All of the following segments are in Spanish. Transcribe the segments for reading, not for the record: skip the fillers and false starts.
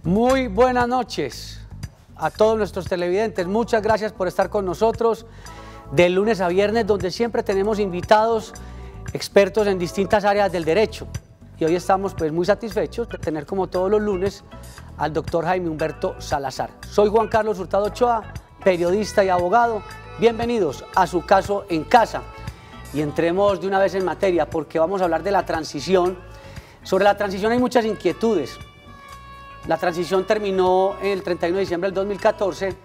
Muy buenas noches a todos nuestros televidentes. Muchas gracias por estar con nosotros de lunes a viernes, donde siempre tenemos invitados expertos en distintas áreas del derecho. Y hoy estamos pues muy satisfechos de tener, como todos los lunes, al doctor Jaime Humberto Salazar. Soy Juan Carlos Hurtado Ochoa, periodista y abogado. Bienvenidos a Su Caso en Casa. Y entremos de una vez en materia, porque vamos a hablar de la transición. Sobre la transición hay muchas inquietudes. La transición terminó el 31 de diciembre del 2014,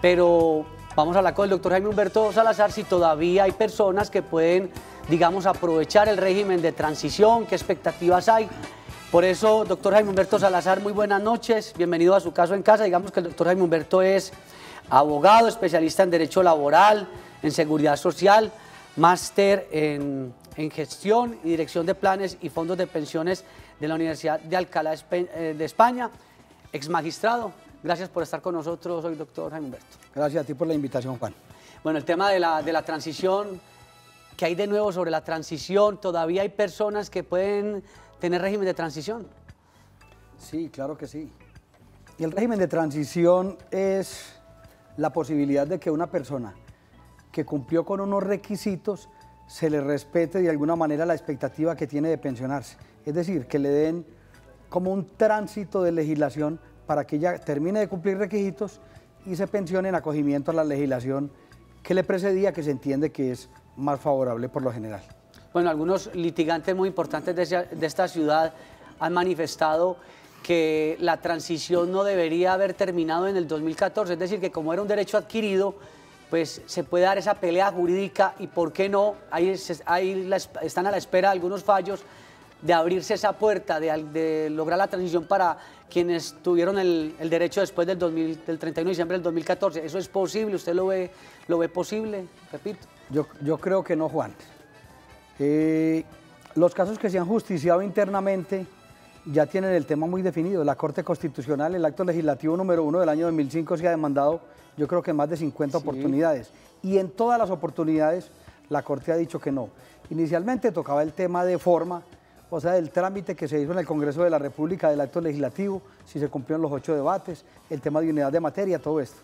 pero vamos a hablar con el doctor Jaime Humberto Salazar si todavía hay personas que pueden, digamos, aprovechar el régimen de transición, qué expectativas hay. Por eso, doctor Jaime Humberto Salazar, muy buenas noches, bienvenido a Su Caso en Casa. Digamos que el doctor Jaime Humberto es abogado, especialista en Derecho Laboral, en Seguridad Social, máster en Gestión y Dirección de Planes y Fondos de Pensiones de la Universidad de Alcalá de España, ex magistrado. Gracias por estar con nosotros hoy, doctor Jaime Humberto. Gracias a ti por la invitación, Juan. Bueno, el tema de la transición, ¿qué hay de nuevo sobre la transición? ¿Todavía hay personas que pueden tener régimen de transición? Sí, claro que sí. Y el régimen de transición es la posibilidad de que una persona que cumplió con unos requisitos se le respete de alguna manera la expectativa que tiene de pensionarse. Es decir, que le den como un tránsito de legislación para que ella termine de cumplir requisitos y se pensione en acogimiento a la legislación que le precedía, que se entiende que es más favorable por lo general. Bueno, algunos litigantes muy importantes de esta ciudad han manifestado que la transición no debería haber terminado en el 2014, es decir, que como era un derecho adquirido, pues se puede dar esa pelea jurídica y por qué no, están a la espera algunos fallos de abrirse esa puerta, de lograr la transición para quienes tuvieron el derecho después del 31 de diciembre del 2014. ¿Eso es posible? ¿Usted lo ve posible? Repito. Yo creo que no, Juan. Los casos que se han justiciado internamente ya tienen el tema muy definido. La Corte Constitucional, el acto legislativo número 1 del año 2005, se ha demandado, yo creo que más de 50 oportunidades. Y en todas las oportunidades la Corte ha dicho que no. Inicialmente tocaba el tema de forma, o sea, del trámite que se hizo en el Congreso de la República del acto legislativo, si se cumplieron los 8 debates, el tema de unidad de materia, todo esto.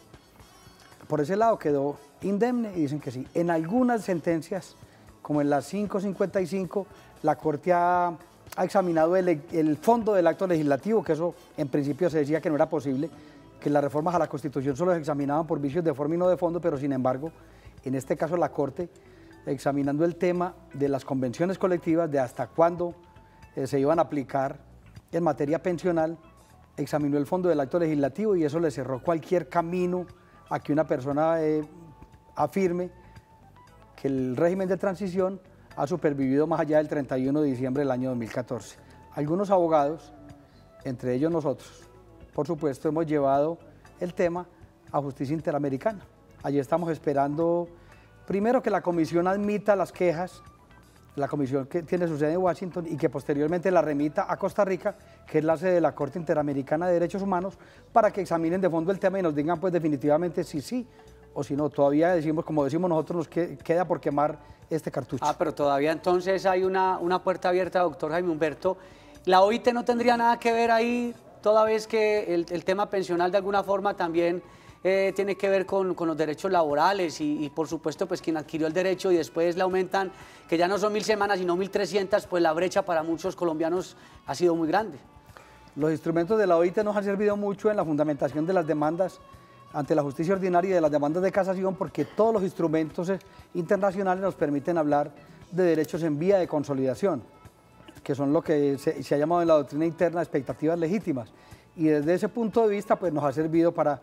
Por ese lado quedó indemne y dicen que sí. En algunas sentencias, como en la 555, la Corte ha examinado el fondo del acto legislativo, que eso en principio se decía que no era posible, que las reformas a la Constitución solo se examinaban por vicios de forma y no de fondo, pero sin embargo, en este caso la Corte, examinando el tema de las convenciones colectivas, de hasta cuándo se iban a aplicar en materia pensional, examinó el fondo del acto legislativo y eso le cerró cualquier camino a que una persona afirme que el régimen de transición ha supervivido más allá del 31 de diciembre del año 2014. Algunos abogados, entre ellos nosotros, por supuesto, hemos llevado el tema a Justicia Interamericana. Allí estamos esperando, primero, que la comisión admita las quejas, la comisión que tiene su sede en Washington, y que posteriormente la remita a Costa Rica, que es la sede de la Corte Interamericana de Derechos Humanos, para que examinen de fondo el tema y nos digan pues definitivamente si sí o si no. Todavía decimos, como decimos nosotros, nos queda por quemar este cartucho. Ah, pero todavía entonces hay una puerta abierta, doctor Jaime Humberto. ¿La OIT no tendría nada que ver ahí, toda vez que el tema pensional de alguna forma también tiene que ver con los derechos laborales y por supuesto pues quien adquirió el derecho y después le aumentan, que ya no son 1000 semanas sino 1300, pues la brecha para muchos colombianos ha sido muy grande? Los instrumentos de la OIT nos han servido mucho en la fundamentación de las demandas ante la justicia ordinaria y de las demandas de casación, porque todos los instrumentos internacionales nos permiten hablar de derechos en vía de consolidación, que son lo que se ha llamado en la doctrina interna expectativas legítimas. Y desde ese punto de vista pues nos ha servido para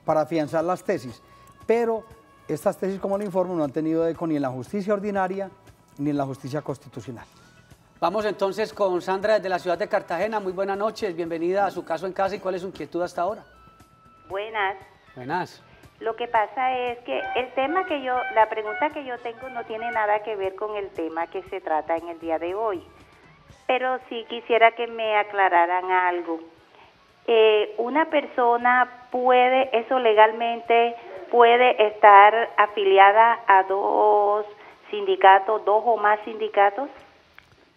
afianzar las tesis. Pero estas tesis, como lo informo, no han tenido eco ni en la justicia ordinaria ni en la justicia constitucional. Vamos entonces con Sandra desde la ciudad de Cartagena. Muy buenas noches, bienvenida a Su Caso en Casa. ¿Y cuál es su inquietud hasta ahora? Buenas. Buenas. Lo que pasa es que la pregunta que yo tengo no tiene nada que ver con el tema que se trata en el día de hoy, pero sí quisiera que me aclararan algo. Una persona legalmente puede estar afiliada a dos sindicatos, dos o más sindicatos.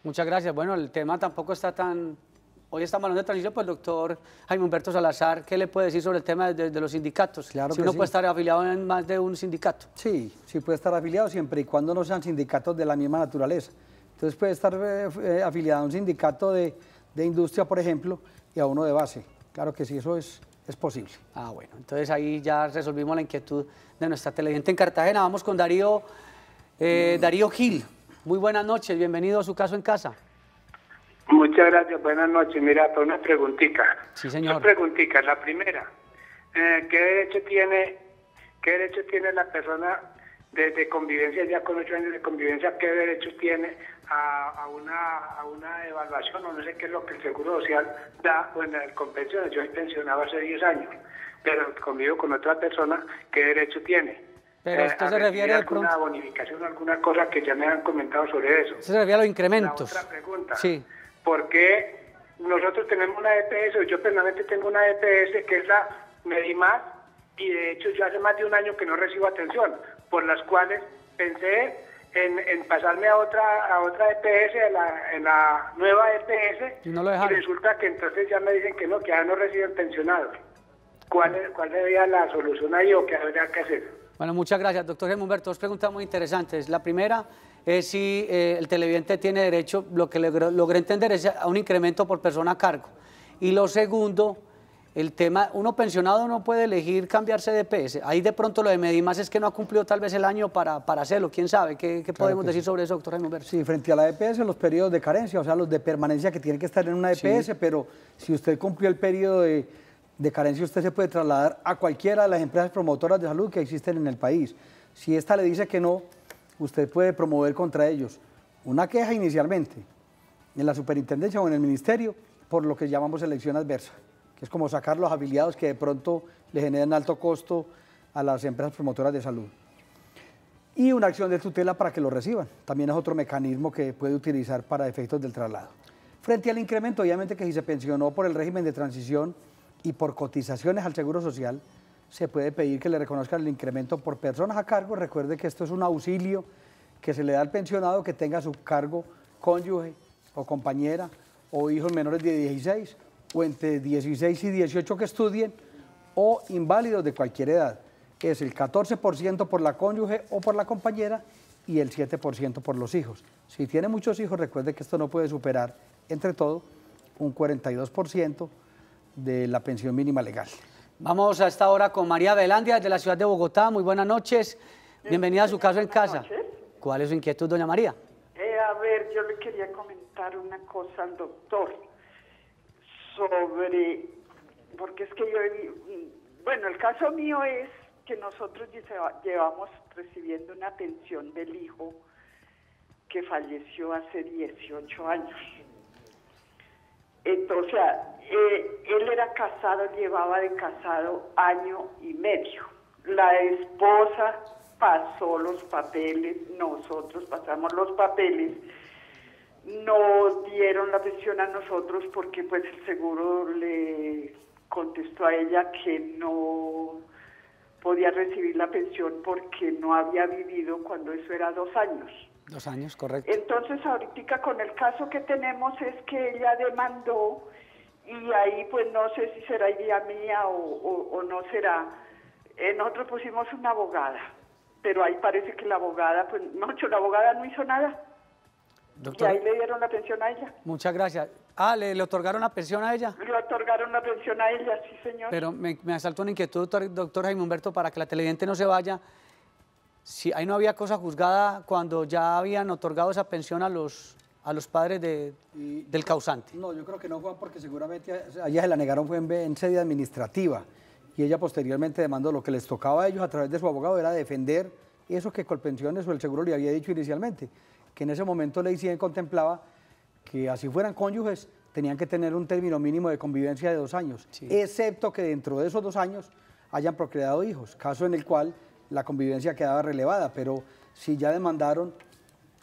Muchas gracias. Bueno, el tema tampoco está tan Hoy estamos hablando de transición, pues el doctor Jaime Humberto Salazar, ¿qué le puede decir sobre el tema de los sindicatos? Claro si que uno sí. puede estar afiliado en más de un sindicato. Sí, sí puede estar afiliado siempre y cuando no sean sindicatos de la misma naturaleza. Entonces puede estar afiliado a un sindicato de industria, por ejemplo, y a uno de base. Claro que sí, eso es posible. Ah, bueno, entonces ahí ya resolvimos la inquietud de nuestra televidente en Cartagena. Vamos con Darío Gil. Muy buenas noches, bienvenido a Su Caso en Casa. Muchas gracias, buenas noches. Mira, para una preguntita. Sí, señor. Dos preguntitas. La primera, ¿qué derecho tiene la persona de convivencia, ya con 8 años de convivencia, qué derechos tiene a una evaluación, o no sé qué es lo que el Seguro Social da, bueno, con pensiones? Yo soy pensionado hace 10 años, pero convivo con otra persona, ¿qué derecho tiene? Pero usted se refiere de alguna pronto... bonificación, alguna cosa que ya me han comentado sobre eso. Usted se refiere a los incrementos. La otra pregunta. Sí. ¿Por qué nosotros tenemos una EPS? Yo personalmente tengo una EPS que es la Medimás, y de hecho yo hace más de un año que no recibo atención, por las cuales pensé en pasarme a otra EPS, en la nueva EPS, y no lo dejaron. Y resulta que entonces ya me dicen que no, que ya no reciben pensionados. ¿Cuál sería la solución ahí o qué habría que hacer? Bueno, muchas gracias, doctor Jaime Humberto. Dos preguntas muy interesantes. La primera es si el televidente tiene derecho, lo que logré entender es a un incremento por persona a cargo. Y lo segundo, el tema, uno pensionado no puede elegir cambiarse de EPS. Ahí de pronto lo de Medimás es que no ha cumplido tal vez el año para hacerlo, quién sabe. ¿Qué podemos decir sobre eso, doctor Jaime Humberto? Sí, frente a la EPS, los periodos de carencia, o sea, los de permanencia que tienen que estar en una EPS, sí. Pero si usted cumplió el periodo de carencia, usted se puede trasladar a cualquiera de las empresas promotoras de salud que existen en el país. Si esta le dice que no, usted puede promover contra ellos una queja inicialmente en la superintendencia o en el ministerio por lo que llamamos elección adversa, que es como sacar los afiliados que de pronto le generan alto costo a las empresas promotoras de salud. Y una acción de tutela para que lo reciban. También es otro mecanismo que puede utilizar para efectos del traslado. Frente al incremento, obviamente que si se pensionó por el régimen de transición y por cotizaciones al Seguro Social, se puede pedir que le reconozcan el incremento por personas a cargo. Recuerde que esto es un auxilio que se le da al pensionado que tenga a su cargo cónyuge o compañera o hijos menores de 16 o entre 16 y 18 que estudien o inválidos de cualquier edad. Es el 14% por la cónyuge o por la compañera y el 7% por los hijos. Si tiene muchos hijos, recuerde que esto no puede superar, entre todo, un 42% de la pensión mínima legal. Vamos a esta hora con María Velandia, de la ciudad de Bogotá. Muy buenas noches. Bienvenida a Su Caso en Casa. Noches. ¿Cuál es su inquietud, doña María? A ver, yo le quería comentar una cosa al doctor sobre, porque es que bueno, el caso mío es que nosotros llevamos recibiendo una pensión del hijo que falleció hace 18 años. Entonces, él era casado, llevaba de casado año y medio. La esposa pasó los papeles, nosotros pasamos los papeles, nos dieron la pensión a nosotros porque pues el seguro le contestó a ella que no podía recibir la pensión porque no había vivido cuando eso era 2 años. 2 años, correcto. Entonces ahorita con el caso que tenemos es que ella demandó y ahí pues no sé si será idea mía o no será. Nosotros pusimos una abogada, pero ahí parece que la abogada, pues la abogada no hizo nada. Doctor, y ahí le dieron la pensión a ella. Muchas gracias. ¿Le otorgaron la pensión a ella? Le otorgaron la pensión a ella, sí señor. Pero me asaltó una inquietud, doctor Jaime Humberto, para que la televidente no se vaya. Si ahí no había cosa juzgada cuando ya habían otorgado esa pensión a los padres del causante. No, yo creo que no, Juan, porque seguramente a ella se la negaron fue en sede administrativa y ella posteriormente demandó. Lo que les tocaba a ellos a través de su abogado era defender eso que Colpensiones o el seguro le había dicho inicialmente, que en ese momento Ley 100 contemplaba que así fueran cónyuges tenían que tener un término mínimo de convivencia de 2 años, sí, excepto que dentro de esos 2 años hayan procreado hijos, caso en el cual la convivencia quedaba relevada. Pero si ya demandaron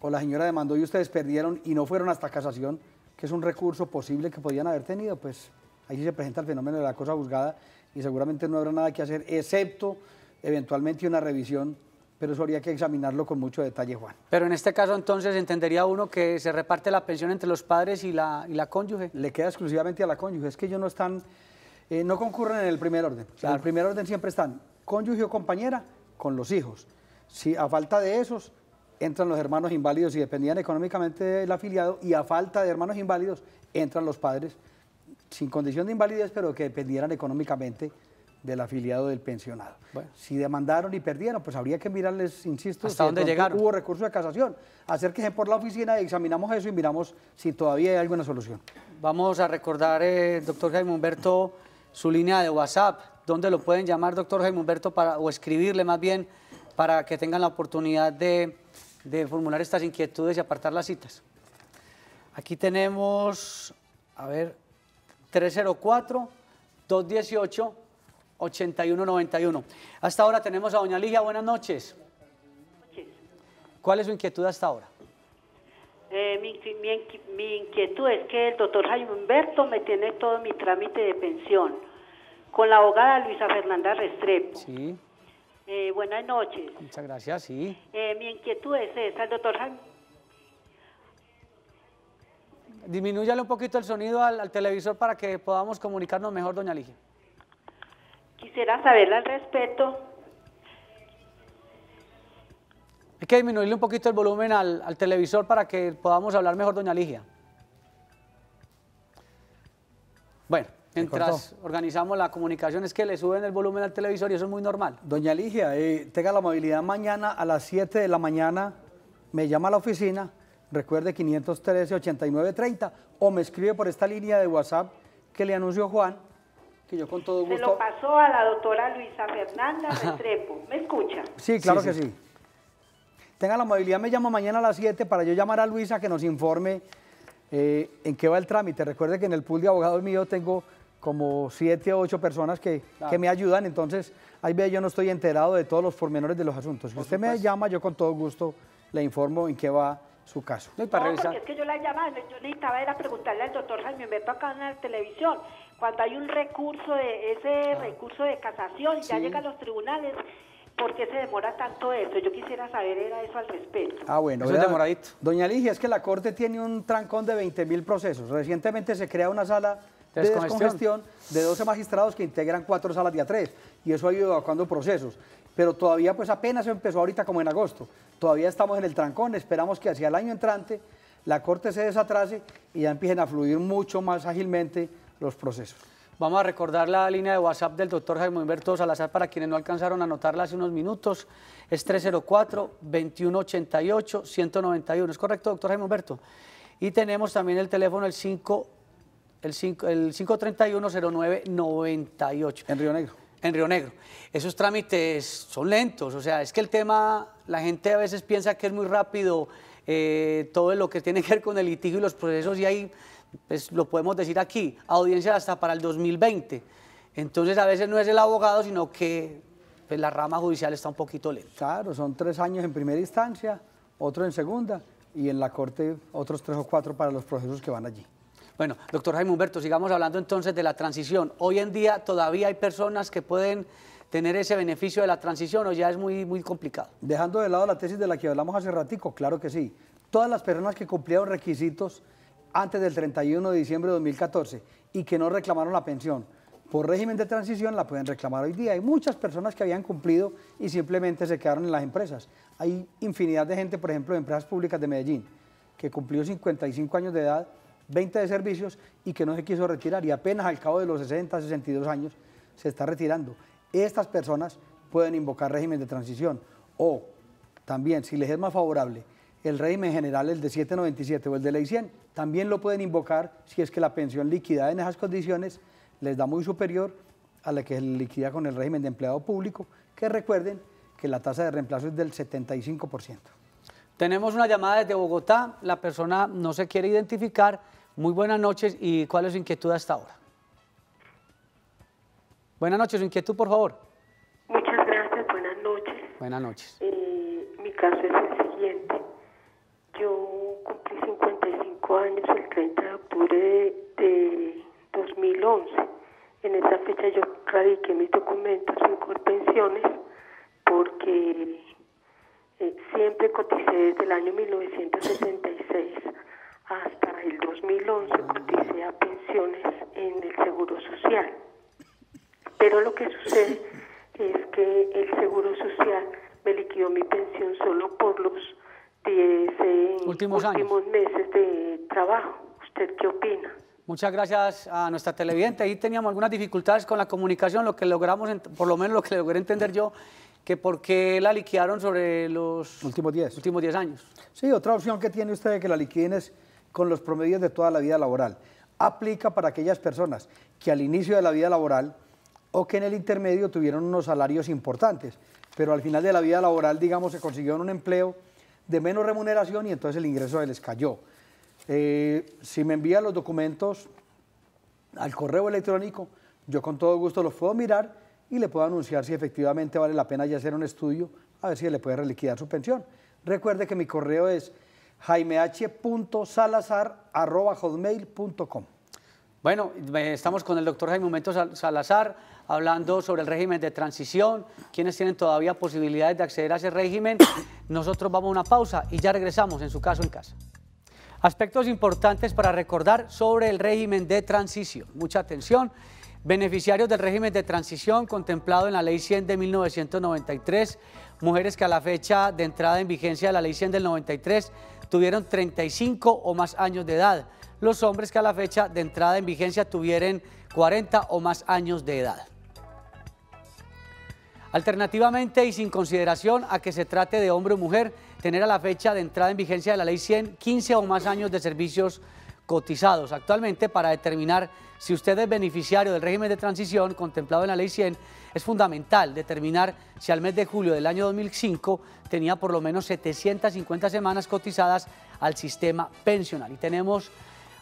o la señora demandó y ustedes perdieron y no fueron hasta casación, que es un recurso posible que podían haber tenido, pues ahí se presenta el fenómeno de la cosa juzgada y seguramente no habrá nada que hacer, excepto eventualmente una revisión, pero eso habría que examinarlo con mucho detalle, Juan. Pero en este caso entonces entendería uno que se reparte la pensión entre los padres y la cónyuge. Le queda exclusivamente a la cónyuge, es que ellos no están, no concurren en el primer orden. Claro. En el primer orden siempre están cónyuge o compañera con los hijos. Si a falta de esos, entran los hermanos inválidos y dependían económicamente del afiliado, y a falta de hermanos inválidos, entran los padres sin condición de invalidez, pero que dependieran económicamente del afiliado del pensionado. Bueno. Si demandaron y perdieron, pues habría que mirarles, insisto, ¿Hasta si de dónde pronto llegaron? hubo recurso de casación. Acérquense por la oficina y examinamos eso y miramos si todavía hay alguna solución. Vamos a recordar, doctor Jaime Humberto, su línea de WhatsApp. ¿Dónde lo pueden llamar, doctor Jaime Humberto, o escribirle más bien, para que tengan la oportunidad de formular estas inquietudes y apartar las citas? Aquí tenemos, a ver, 304-218-8191. Hasta ahora tenemos a doña Ligia. Buenas noches. ¿Cuál es su inquietud hasta ahora? Mi inquietud es que el doctor Jaime Humberto me tiene todo mi trámite de pensión con la abogada Luisa Fernanda Restrepo. Sí. Buenas noches. Muchas gracias, sí. Mi inquietud es esa, el doctor Jaime. Disminúyale un poquito el sonido al televisor para que podamos comunicarnos mejor, doña Ligia. Quisiera saberle al respecto. Hay que disminuirle un poquito el volumen al televisor para que podamos hablar mejor, doña Ligia. Bueno, mientras organizamos la comunicación es que le suben el volumen al televisor y eso es muy normal. Doña Ligia, tenga la amabilidad, mañana a las 7 de la mañana me llama a la oficina, recuerde 513-8930, o me escribe por esta línea de WhatsApp que le anunció Juan, que yo con todo gusto... Se lo pasó a la doctora Luisa Fernanda Restrepo. ¿Me escucha? Sí, claro Sí, que sí. Tenga la amabilidad, me llama mañana a las 7 para yo llamar a Luisa que nos informe en qué va el trámite. Recuerde que en el pool de abogados mío tengo como 7 o 8 personas que me ayudan, entonces ahí ve, yo no estoy enterado de todos los pormenores de los asuntos. Si usted me llama, yo con todo gusto le informo en qué va su caso. No, y para No, revisar. porque es que yo la llamaba, yo necesitaba era preguntarle al doctor Jaime Humberto acá en la televisión, cuando hay un recurso recurso de casación, ya llega a los tribunales, ¿por qué se demora tanto eso? Yo quisiera saber era eso al respecto. Ah, bueno. Eso es demoradito. Doña Ligia, es que la Corte tiene un trancón de 20.000 procesos. Recientemente se crea una sala de descongestión de 12 magistrados que integran 4 salas de A3, y eso ha ido evacuando procesos. Pero todavía, pues apenas empezó ahorita como en agosto. Todavía estamos en el trancón, esperamos que hacia el año entrante la Corte se desatrase y ya empiecen a fluir mucho más ágilmente los procesos. Vamos a recordar la línea de WhatsApp del doctor Jaime Humberto Salazar para quienes no alcanzaron a anotarla hace unos minutos. Es 304-2188-191. ¿Es correcto, doctor Jaime Humberto? Y tenemos también el teléfono, el 531-0998. En Río Negro. En Río Negro. Esos trámites son lentos, o sea, es que el tema, la gente a veces piensa que es muy rápido, todo lo que tiene que ver con el litigio y los procesos, y ahí, pues lo podemos decir aquí, audiencia hasta para el 2020. Entonces a veces no es el abogado, sino que pues, la rama judicial está un poquito lenta. Claro, son 3 años en primera instancia, otro en segunda, y en la Corte otros 3 o 4 para los procesos que van allí. Bueno, doctor Jaime Humberto, sigamos hablando entonces de la transición. Hoy en día todavía hay personas que pueden tener ese beneficio de la transición, o ya es muy complicado. Dejando de lado la tesis de la que hablamos hace ratico, claro que sí. Todas las personas que cumplieron requisitos antes del 31 de diciembre de 2014 y que no reclamaron la pensión por régimen de transición la pueden reclamar hoy día. Hay muchas personas que habían cumplido y simplemente se quedaron en las empresas. Hay infinidad de gente, por ejemplo, de empresas públicas de Medellín, que cumplió 55 años de edad, 20 de servicios y que no se quiso retirar, y apenas al cabo de los 60, 62 años se está retirando. Estas personas pueden invocar régimen de transición, o también, si les es más favorable, el régimen general, el de 797 o el de ley 100, también lo pueden invocar si es que la pensión liquidada en esas condiciones les da muy superior a la que se liquida con el régimen de empleado público, que recuerden que la tasa de reemplazo es del 75%. Tenemos una llamada desde Bogotá, la persona no se quiere identificar. Muy buenas noches, ¿y cuál es su inquietud hasta ahora? Buenas noches, su inquietud, por favor. Muchas gracias, buenas noches. Buenas noches. Mi caso es el siguiente. Yo cumplí 55 años el 30 de octubre de 2011. En esa fecha yo radiqué mis documentos en Colpensiones porque siempre coticé desde el año 1976 hasta el 2011, coticé a pensiones en el Seguro Social. Pero lo que sucede es que el Seguro Social me liquidó mi pensión solo por los 10 últimos meses de trabajo. ¿Usted qué opina? Muchas gracias a nuestra televidente. Ahí teníamos algunas dificultades con la comunicación, lo que logramos, por lo menos lo que logré entender yo, que por qué la liquidaron sobre los últimos 10 años. Sí, otra opción que tiene usted de que la liquiden es con los promedios de toda la vida laboral. Aplica para aquellas personas que al inicio de la vida laboral o que en el intermedio tuvieron unos salarios importantes, pero al final de la vida laboral, digamos, se consiguieron un empleo de menos remuneración y entonces el ingreso se les cayó. Si me envían los documentos al correo electrónico, yo con todo gusto los puedo mirar y le puedo anunciar si efectivamente vale la pena ya hacer un estudio, a ver si le puede reliquidar su pensión. Recuerde que mi correo es jaimeh.salazar@hotmail.com. Bueno, estamos con el doctor Jaime Humberto Salazar hablando sobre el régimen de transición, quienes tienen todavía posibilidades de acceder a ese régimen. Nosotros vamos a una pausa y ya regresamos en Su Caso en Casa. Aspectos importantes para recordar sobre el régimen de transición. Mucha atención. Beneficiarios del régimen de transición contemplado en la Ley 100 de 1993, mujeres que a la fecha de entrada en vigencia de la Ley 100 del 93 tuvieron 35 o más años de edad. Los hombres que a la fecha de entrada en vigencia tuvieran 40 o más años de edad. Alternativamente y sin consideración a que se trate de hombre o mujer, tener a la fecha de entrada en vigencia de la Ley 100 15 o más años de servicios cotizados. Actualmente, para determinar si usted es beneficiario del régimen de transición contemplado en la Ley 100, es fundamental determinar si al mes de julio del año 2005 tenía por lo menos 750 semanas cotizadas al sistema pensional. Y tenemos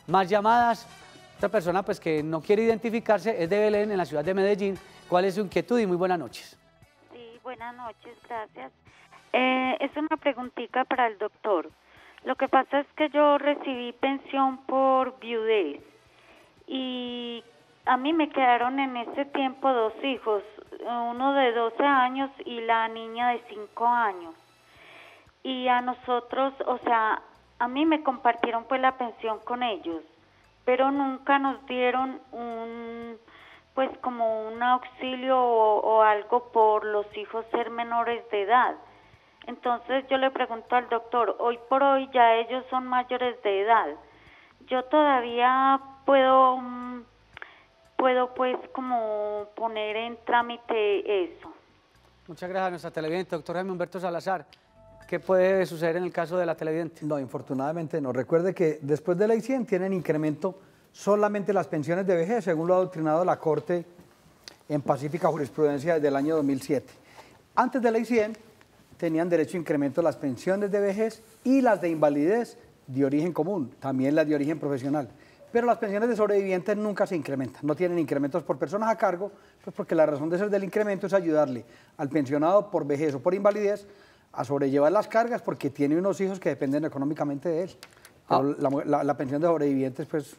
más llamadas. Otra persona pues que no quiere identificarse es de Belén, en la ciudad de Medellín. ¿Cuál es su inquietud? Y muy buenas noches. Sí, buenas noches, gracias. Es una preguntita para el doctor. Lo que pasa es que yo recibí pensión por viudez y a mí me quedaron en ese tiempo 2 hijos, uno de 12 años y la niña de 5 años. Y a nosotros, o sea, a mí me compartieron pues la pensión con ellos, pero nunca nos dieron pues como un auxilio o algo por los hijos ser menores de edad. Entonces yo le pregunto al doctor, hoy por hoy ya ellos son mayores de edad, yo todavía puedo pues como poner en trámite eso. Muchas gracias a nuestra televidente, doctor Jaime Humberto Salazar. ¿Qué puede suceder en el caso de la televidente? No, infortunadamente no. Recuerde que después de Ley 100 tienen incremento solamente las pensiones de vejez, según lo ha adoctrinado la Corte en pacífica jurisprudencia desde el año 2007. Antes de Ley 100 tenían derecho a incremento las pensiones de vejez y las de invalidez de origen común, también las de origen profesional. Pero las pensiones de sobrevivientes nunca se incrementan, no tienen incrementos por personas a cargo, pues porque la razón de ser del incremento es ayudarle al pensionado por vejez o por invalidez a sobrellevar las cargas porque tiene unos hijos que dependen económicamente de él. Pero la pensión de sobrevivientes pues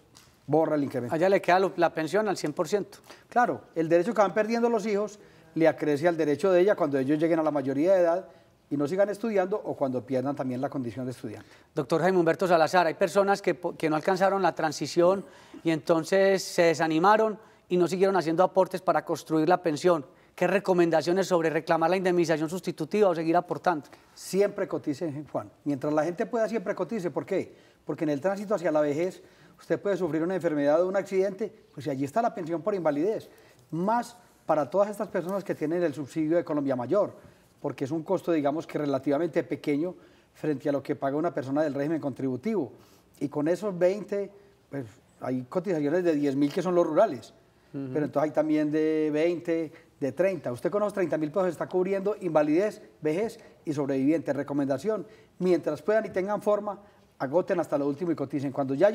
borra el incremento. Allá le queda la pensión al 100%. Claro, el derecho que van perdiendo los hijos le acrece al derecho de ella cuando ellos lleguen a la mayoría de edad y no sigan estudiando o cuando pierdan también la condición de estudiante. Doctor Jaime Humberto Salazar, hay personas que no alcanzaron la transición y entonces se desanimaron y no siguieron haciendo aportes para construir la pensión. ¿Qué recomendaciones sobre reclamar la indemnización sustitutiva o seguir aportando? Siempre cotice, Juan. Mientras la gente pueda, siempre cotice. ¿Por qué? Porque en el tránsito hacia la vejez usted puede sufrir una enfermedad o un accidente, pues allí está la pensión por invalidez. Más para todas estas personas que tienen el subsidio de Colombia Mayor, porque es un costo, digamos, que relativamente pequeño frente a lo que paga una persona del régimen contributivo. Y con esos 20, pues hay cotizaciones de 10.000 que son los rurales, pero entonces hay también de 20, de 30. Usted con los 30.000 pesos está cubriendo invalidez, vejez y sobreviviente. Recomendación, mientras puedan y tengan forma, agoten hasta lo último y coticen. Cuando ya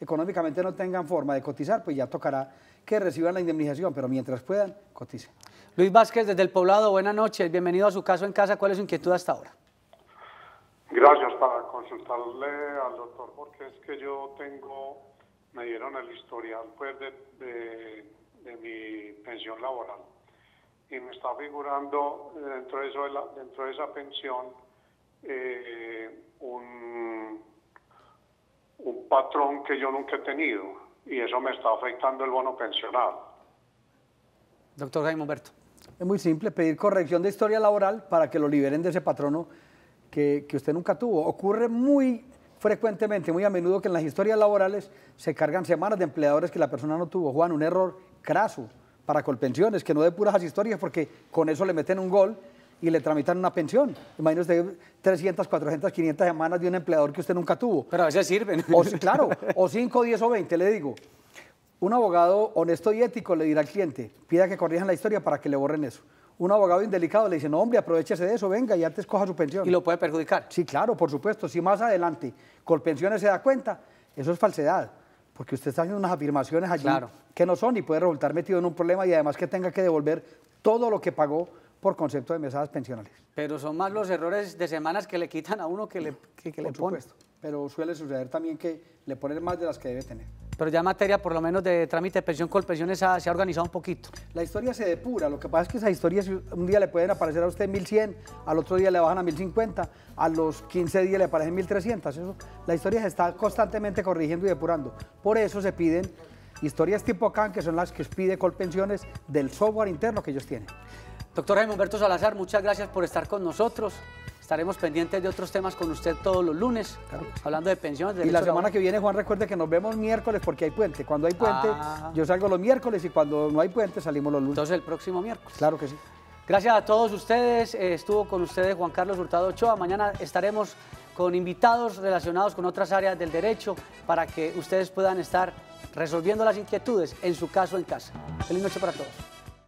económicamente no tengan forma de cotizar, pues ya tocará que reciban la indemnización, pero mientras puedan, coticen. Luis Vázquez, desde El Poblado, buenas noches, bienvenido a Su Caso en Casa. ¿Cuál es su inquietud hasta ahora? Gracias, para consultarle al doctor, porque es que me dieron el historial pues de mi pensión laboral y me está figurando dentro de esa pensión un patrón que yo nunca he tenido y eso me está afectando el bono pensional. Doctor Jaime Humberto. Es muy simple, pedir corrección de historia laboral para que lo liberen de ese patrono que usted nunca tuvo. Ocurre muy frecuentemente, muy a menudo, que en las historias laborales se cargan semanas de empleadores que la persona no tuvo. Juan, un error craso para Colpensiones, que no dé puras esas historias, porque con eso le meten un gol y le tramitan una pensión. Imagínese usted 300, 400, 500 semanas de un empleador que usted nunca tuvo. Pero a veces sirven. Claro, o 5, 10 o 20, le digo. Un abogado honesto y ético le dirá al cliente, pida que corrijan la historia para que le borren eso. Un abogado indelicado le dice, no hombre, aprovechese de eso, venga y antes coja su pensión. ¿Y lo puede perjudicar? Sí, claro, por supuesto. Si más adelante Colpensiones se da cuenta, eso es falsedad, porque usted está haciendo unas afirmaciones allí que no son y puede resultar metido en un problema y además que tenga que devolver todo lo que pagó por concepto de mesadas pensionales. Pero son más los errores de semanas que le quitan a uno que le ponen. Por supuesto, pero suele suceder también que le ponen más de las que debe tener. Pero ya en materia por lo menos de trámite de pensión, Colpensiones se ha organizado un poquito. La historia se depura, lo que pasa es que esas historias un día le pueden aparecer a usted 1100, al otro día le bajan a 1050, a los 15 días le aparecen 1300. Eso, la historia se está constantemente corrigiendo y depurando. Por eso se piden historias tipo CAN, que son las que pide Colpensiones del software interno que ellos tienen. Doctor Jaime Humberto Salazar, muchas gracias por estar con nosotros. Estaremos pendientes de otros temas con usted todos los lunes, hablando de pensiones. Y la semana que viene, Juan, recuerde que nos vemos miércoles porque hay puente. Cuando hay puente, yo salgo los miércoles y cuando no hay puente, salimos los lunes. Entonces el próximo miércoles. Claro que sí. Gracias a todos ustedes. Estuvo con ustedes Juan Carlos Hurtado Ochoa. Mañana estaremos con invitados relacionados con otras áreas del derecho para que ustedes puedan estar resolviendo las inquietudes, en su caso en casa. Feliz noche para todos.